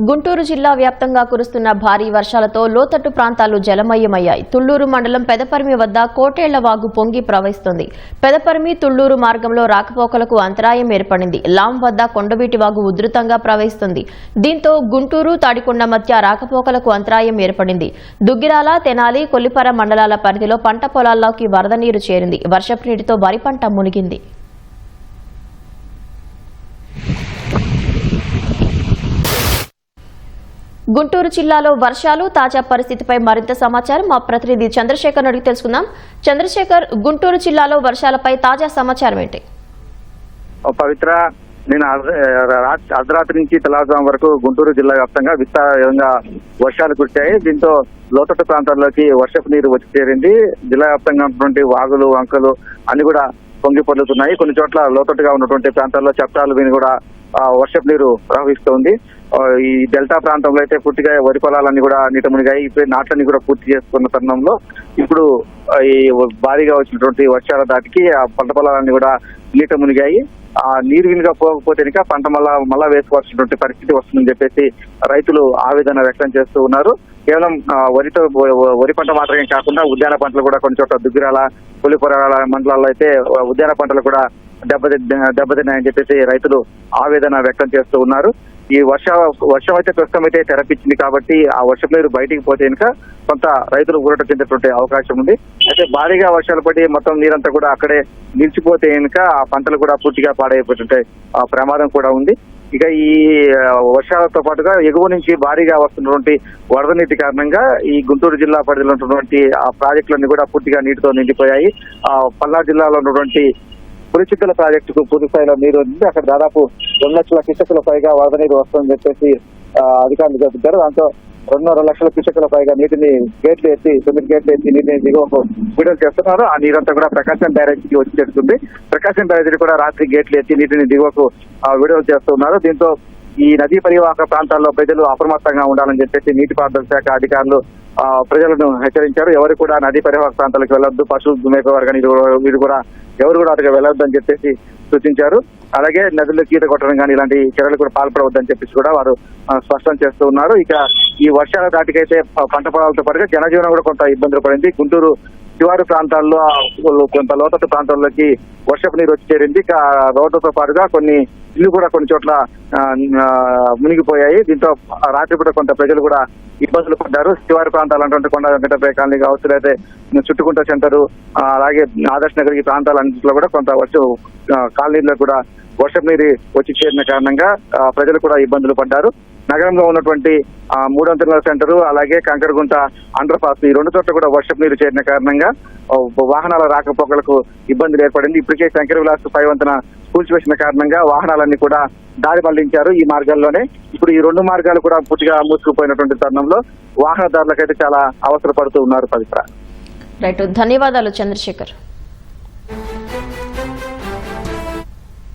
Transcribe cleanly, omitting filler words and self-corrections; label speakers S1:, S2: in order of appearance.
S1: గుంటూరు జిల్లా వ్యాప్తంగా కురుస్తున్న భారీ వర్షాలతో లోతట్టు ప్రాంతాలు జలమయమయ్యాయి. తుళ్లూరు మండలం పెదపరిమి వద్ద కోటేళ్ల వాగు పొంగి ప్రవహిస్తుంది. పెదపరిమి తుళ్లూరు మార్గంలో రాకపోకలకు అంతరాయం ఏర్పడింది. లాం వద్ద కొండవీటి వాగు ఉధృతంగా ప్రవహిస్తుంది. దీంతో గుంటూరు తాడికొండ మధ్య రాకపోకలకు అంతరాయం ఏర్పడింది. దుగ్గిరాల, తెనాలి, కొల్లిపర మండలాల పరిధిలో పంట పొలాల్లోకి వరద నీరు చేరింది. వర్షపు నీటితో వరి పంట మునిగింది. గుంటూరు జిల్లాలో వర్షాలు, తాజా పరిస్థితిపై మరింత సమాచారం మా ప్రతినిధి చంద్రశేఖర్ అడిగి తెలుసుకుందాం. చంద్రశేఖర్, గుంటూరు జిల్లాలో వర్షాలపై తాజా సమాచారం ఏంటి?
S2: పవిత్ర, నేను అర్ధరాత్రి నుంచి తెల్లవారుజాము వరకు గుంటూరు జిల్లా వ్యాప్తంగా విస్తారంగా వర్షాలు కురిశాయి. దీంతో లోతట్టు ప్రాంతాల్లోకి వర్షపు నీరు వచ్చి చేరింది. జిల్లా వ్యాప్తంగా ఉన్నటువంటి వాగులు, వంకలు అన్ని కూడా పొంగి పొర్లుతున్నాయి. కొన్ని చోట్ల లోతట్టుగా ఉన్నటువంటి ప్రాంతాల్లో చట్టాలు విని కూడా వర్షపు నీరు ప్రవహిస్తోంది. ఈ డెల్టా ప్రాంతంలో అయితే పూర్తిగా వరి పొలాలన్నీ కూడా నీట మునిగాయి. ఇప్పుడు నాట్లన్నీ కూడా పూర్తి చేసుకున్న తరుణంలో ఇప్పుడు ఈ భారీగా వచ్చినటువంటి వర్షాల దాటికి ఆ పంట పొలాలన్నీ కూడా నీట మునిగాయి. ఆ నీరు వినిగా పోకపోతే ఇంకా పంట మళ్ళా వేసుకోవాల్సినటువంటి పరిస్థితి వస్తుందని చెప్పేసి రైతులు ఆవేదన వ్యక్తం చేస్తూ ఉన్నారు. కేవలం వరి పంట మాత్రమే కాకుండా ఉద్యాన పంటలు కూడా కొన్ని చోట్ల దుగ్గిరాల, కొల్లిపర మండలాల్లో అయితే ఉద్యాన పంటలు కూడా దెబ్బతిన్నాయని చెప్పేసి రైతులు ఆవేదన వ్యక్తం చేస్తూ ఉన్నారు. ఈ వర్షం అయితే ప్రస్తుతం అయితే తెరపించింది కాబట్టి ఆ వర్షపు నీరు బయటికి పోతే కనుక కొంత రైతులు ఊరట చెందేటువంటి అవకాశం ఉంది. అయితే భారీగా వర్షాలు పడి మొత్తం నీరంతా కూడా అక్కడే నిలిచిపోతే కనుక ఆ పంటలు కూడా పూర్తిగా పాడైపోతుంటే ప్రమాదం కూడా ఉంది. ఇక ఈ వర్షాలతో పాటుగా ఎగువ నుంచి భారీగా వస్తున్నటువంటి వరద నీటి కారణంగా ఈ గుంటూరు జిల్లా పరిధిలో ఉన్నటువంటి ఆ ప్రాజెక్టులన్నీ కూడా పూర్తిగా నీటితో నిండిపోయాయి. పల్నాడు జిల్లాలో ఉన్నటువంటి పులిచిక్కల ప్రాజెక్టుకు పూర్తి స్థాయిలో నీరు ఉంది. అక్కడ దాదాపు 2 లక్షల క్యూసెక్కుల పైగా వరద నీరు వస్తుందని చెప్పేసి అధికారులు చెబుతారు. దాంతో 2.5 లక్షల క్యూసెక్కుల పైగా నీటిని 9 గేట్లు ఎత్తి నీటిని దిగువకు విడుదల చేస్తున్నారు. ఆ నీరంతా కూడా ప్రకాశం బ్యారేజీకి వచ్చి చేరుతుంది. ప్రకాశం బ్యారేజీ కూడా రాత్రి గేట్లు ఎత్తి నీటిని దిగువకు విడుదల చేస్తున్నారు. దీంతో ఈ నదీ పరివాహక ప్రాంతాల్లో ప్రజలు అప్రమత్తంగా ఉండాలని చెప్పేసి నీటిపారుదల శాఖ అధికారులు ప్రజలను హెచ్చరించారు. ఎవరు కూడా నదీ పరివాహక ప్రాంతాలకు వెళ్లొద్దు, పశువులు మేపేవారు కానీ వీరు కూడా ఎవరు కూడా అటుగా వెళ్లొద్దు అని చెప్పేసి సూచించారు. అలాగే నదుల్లో ఈత కొట్టడం కానీ ఇలాంటి చర్యలు కూడా పాల్పడవద్దని చెప్పేసి కూడా వారు స్పష్టం చేస్తూ ఉన్నారు. ఇక ఈ వర్షాల దాటికైతే పంట పొలాలతో పాటుగా జనజీవనం కూడా కొంత ఇబ్బందులు పడింది. గుంటూరు శివారు ప్రాంతాల్లో కొంత లోతట్టు ప్రాంతాల్లోకి వర్షపు నీరు వచ్చి చేరింది. ఇక రోడ్లతో పాటుగా కొన్ని ఇల్లు కూడా కొన్ని చోట్ల మునిగిపోయాయి. దీంతో రాత్రిపూట కొంత ప్రజలు కూడా ఇబ్బందులు పడ్డారు. శివారు ప్రాంతాలు అంటే కొండ వెంకటపై కాలనీ కావచ్చు, అయితే చుట్టుకుంట సెంటరు, అలాగే ఆదర్శ్ నగర్ ఈ ప్రాంతాలన్నింటిలో కూడా కొంత కాలనీలో కూడా వర్షపు నీరు వచ్చి చేరిన కారణంగా ప్రజలు కూడా ఇబ్బందులు పడ్డారు. నగరంలో ఉన్నటువంటి 300 సెంటరు, అలాగే కంకరగుంట అండర్ పాస్ ఈ 2 చోట్ల కూడా వర్షపు నీరు చేరిన కారణంగా వాహనాల రాకపోకలకు ఇబ్బందులు ఏర్పడింది. ఇప్పటికే శంకర విలాస్ పైవంతన కూల్చివేసిన కారణంగా వాహనాలన్నీ కూడా దారి మళ్లించారు ఈ మార్గాల్లోనే. ఇప్పుడు ఈ 2 మార్గాలు కూడా పూర్తిగా మూసుకుపోయినటువంటి తరుణంలో వాహనదారులకైతే చాలా అవసరపడుతూ ఉన్నారు. పవిత్ర,
S1: రైట్, ధన్యవాదాలు చంద్రశేఖర్.